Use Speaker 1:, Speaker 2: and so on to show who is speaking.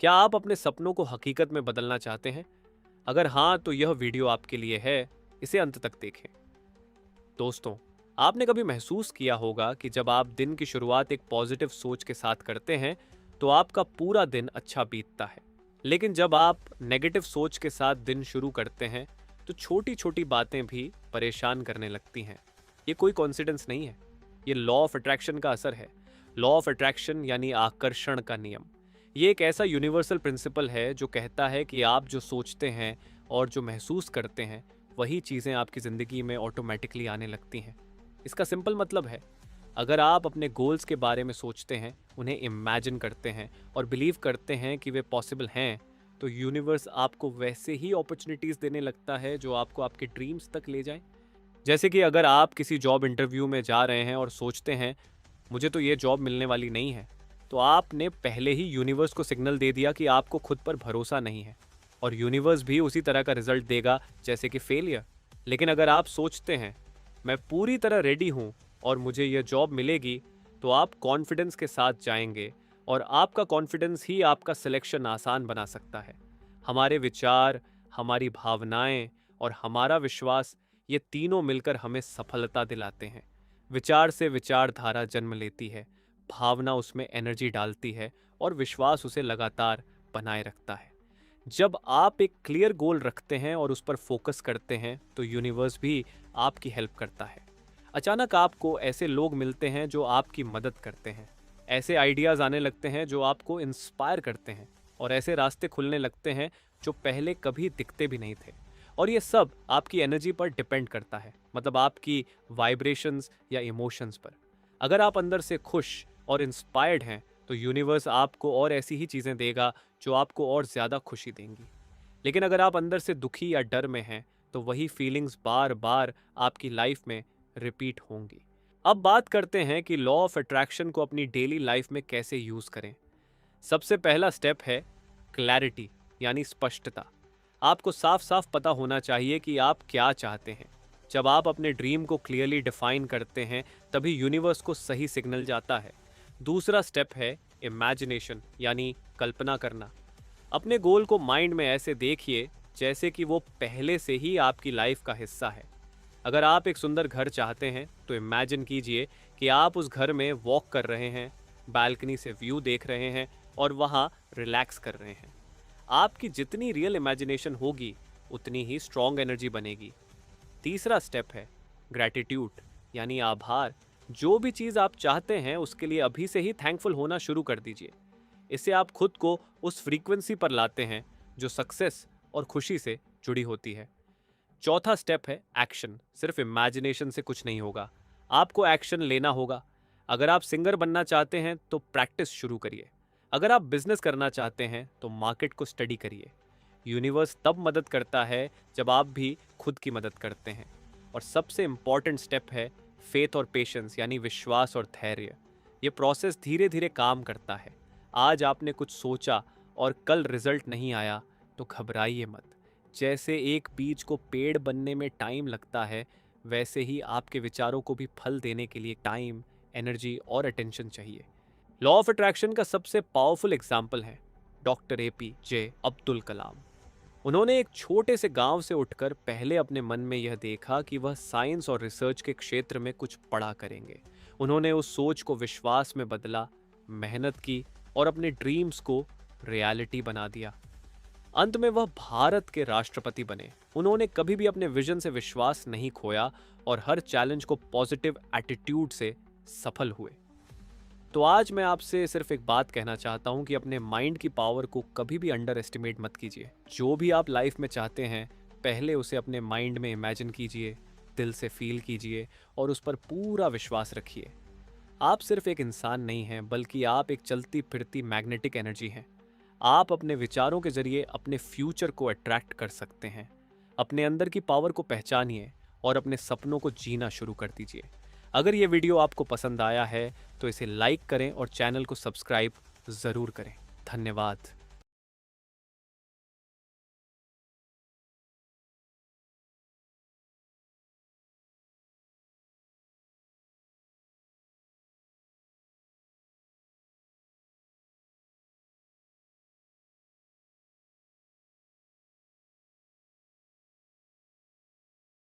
Speaker 1: क्या आप अपने सपनों को हकीकत में बदलना चाहते हैं? अगर हाँ, तो यह वीडियो आपके लिए है। इसे अंत तक देखें। दोस्तों, आपने कभी महसूस किया होगा कि जब आप दिन की शुरुआत एक पॉजिटिव सोच के साथ करते हैं, तो आपका पूरा दिन अच्छा बीतता है। लेकिन जब आप नेगेटिव सोच के साथ दिन शुरू करते हैं, तो छोटी-छोटी बातें भी परेशान करने लगती हैं। ये कोई कोइंसिडेंस नहीं है। ये लॉ ऑफ अट्रैक्शन का असर है। लॉ ऑफ अट्रैक्शन यानी आकर्षण का नियम। ये एक ऐसा यूनिवर्सल प्रिंसिपल है जो कहता है कि आप जो सोचते हैं और जो महसूस करते हैं, वही चीज़ें आपकी ज़िंदगी में ऑटोमेटिकली आने लगती हैं। इसका सिंपल मतलब है, अगर आप अपने गोल्स के बारे में सोचते हैं, उन्हें इमेजिन करते हैं और बिलीव करते हैं कि वे पॉसिबल हैं, तो यूनिवर्स आपको वैसे ही अपॉर्चुनिटीज़ देने लगता है जो आपको आपके ड्रीम्स तक ले जाएं। जैसे कि अगर आप किसी जॉब इंटरव्यू में जा रहे हैं और सोचते हैं, मुझे तो ये जॉब मिलने वाली नहीं है, तो आपने पहले ही यूनिवर्स को सिग्नल दे दिया कि आपको खुद पर भरोसा नहीं है। और यूनिवर्स भी उसी तरह का रिजल्ट देगा, जैसे कि फेलियर। लेकिन अगर आप सोचते हैं, मैं पूरी तरह रेडी हूँ और मुझे यह जॉब मिलेगी, तो आप कॉन्फिडेंस के साथ जाएंगे और आपका कॉन्फिडेंस ही आपका सिलेक्शन आसान बना सकता है। हमारे विचार, हमारी भावनाएं और हमारा विश्वास, ये तीनों मिलकर हमें सफलता दिलाते हैं। विचार से विचारधारा जन्म लेती है, भावना उसमें एनर्जी डालती है और विश्वास उसे लगातार बनाए रखता है। जब आप एक क्लियर गोल रखते हैं और उस पर फोकस करते हैं, तो यूनिवर्स भी आपकी हेल्प करता है। अचानक आपको ऐसे लोग मिलते हैं जो आपकी मदद करते हैं। ऐसे आइडियाज़ आने लगते हैं जो आपको इंस्पायर करते हैं और ऐसे रास्ते खुलने लगते हैं जो पहले कभी दिखते भी नहीं थे। और ये सब आपकी एनर्जी पर डिपेंड करता है, मतलब आपकी वाइब्रेशंस या इमोशंस पर। अगर आप अंदर से खुश और इंस्पायर्ड हैं, तो यूनिवर्स आपको और ऐसी ही चीज़ें देगा जो आपको और ज़्यादा खुशी देंगी। लेकिन अगर आप अंदर से दुखी या डर में हैं, तो वही फीलिंग्स बार बार आपकी लाइफ में रिपीट होंगी। अब बात करते हैं कि लॉ ऑफ अट्रैक्शन को अपनी डेली लाइफ में कैसे यूज़ करें। सबसे पहला स्टेप है क्लैरिटी, यानी स्पष्टता। आपको साफ साफ पता होना चाहिए कि आप क्या चाहते हैं। जब आप अपने ड्रीम को क्लियरली डिफाइन करते हैं, तभी यूनिवर्स को सही सिग्नल जाता है। दूसरा स्टेप है इमेजिनेशन, यानी कल्पना करना। अपने गोल को माइंड में ऐसे देखिए जैसे कि वो पहले से ही आपकी लाइफ का हिस्सा है। अगर आप एक सुंदर घर चाहते हैं, तो इमेजिन कीजिए कि आप उस घर में वॉक कर रहे हैं, बालकनी से व्यू देख रहे हैं और वहाँ रिलैक्स कर रहे हैं। आपकी जितनी रियल इमेजिनेशन होगी, उतनी ही स्ट्रॉन्ग एनर्जी बनेगी। तीसरा स्टेप है ग्रैटिट्यूड, यानी आभार। जो भी चीज़ आप चाहते हैं, उसके लिए अभी से ही थैंकफुल होना शुरू कर दीजिए। इससे आप खुद को उस फ्रीक्वेंसी पर लाते हैं जो सक्सेस और खुशी से जुड़ी होती है। चौथा स्टेप है एक्शन। सिर्फ इमेजिनेशन से कुछ नहीं होगा, आपको एक्शन लेना होगा। अगर आप सिंगर बनना चाहते हैं, तो प्रैक्टिस शुरू करिए। अगर आप बिजनेस करना चाहते हैं, तो मार्केट को स्टडी करिए। यूनिवर्स तब मदद करता है जब आप भी खुद की मदद करते हैं। और सबसे इम्पॉर्टेंट स्टेप है फेथ और पेशेंस, यानी विश्वास और धैर्य। ये प्रोसेस धीरे धीरे काम करता है। आज आपने कुछ सोचा और कल रिजल्ट नहीं आया, तो घबराइए मत। जैसे एक बीज को पेड़ बनने में टाइम लगता है, वैसे ही आपके विचारों को भी फल देने के लिए टाइम, एनर्जी और अटेंशन चाहिए। लॉ ऑफ अट्रैक्शन का सबसे पावरफुल एग्जाम्पल है डॉक्टर APJ अब्दुल कलाम। उन्होंने एक छोटे से गांव से उठकर पहले अपने मन में यह देखा कि वह साइंस और रिसर्च के क्षेत्र में कुछ बड़ा करेंगे। उन्होंने उस सोच को विश्वास में बदला, मेहनत की और अपने ड्रीम्स को रियलिटी बना दिया। अंत में वह भारत के राष्ट्रपति बने। उन्होंने कभी भी अपने विजन से विश्वास नहीं खोया और हर चैलेंज को पॉजिटिव एटीट्यूड से सफल हुए। तो आज मैं आपसे सिर्फ एक बात कहना चाहता हूं कि अपने माइंड की पावर को कभी भी अंडर एस्टिमेट मत कीजिए। जो भी आप लाइफ में चाहते हैं, पहले उसे अपने माइंड में इमेजिन कीजिए, दिल से फील कीजिए और उस पर पूरा विश्वास रखिए। आप सिर्फ एक इंसान नहीं हैं, बल्कि आप एक चलती फिरती मैग्नेटिक एनर्जी हैं। आप अपने विचारों के जरिए अपने फ्यूचर को अट्रैक्ट कर सकते हैं। अपने अंदर की पावर को पहचानिए और अपने सपनों को जीना शुरू कर दीजिए। अगर ये वीडियो आपको पसंद आया है, तो इसे लाइक करें और चैनल को सब्सक्राइब ज़रूर करें। धन्यवाद।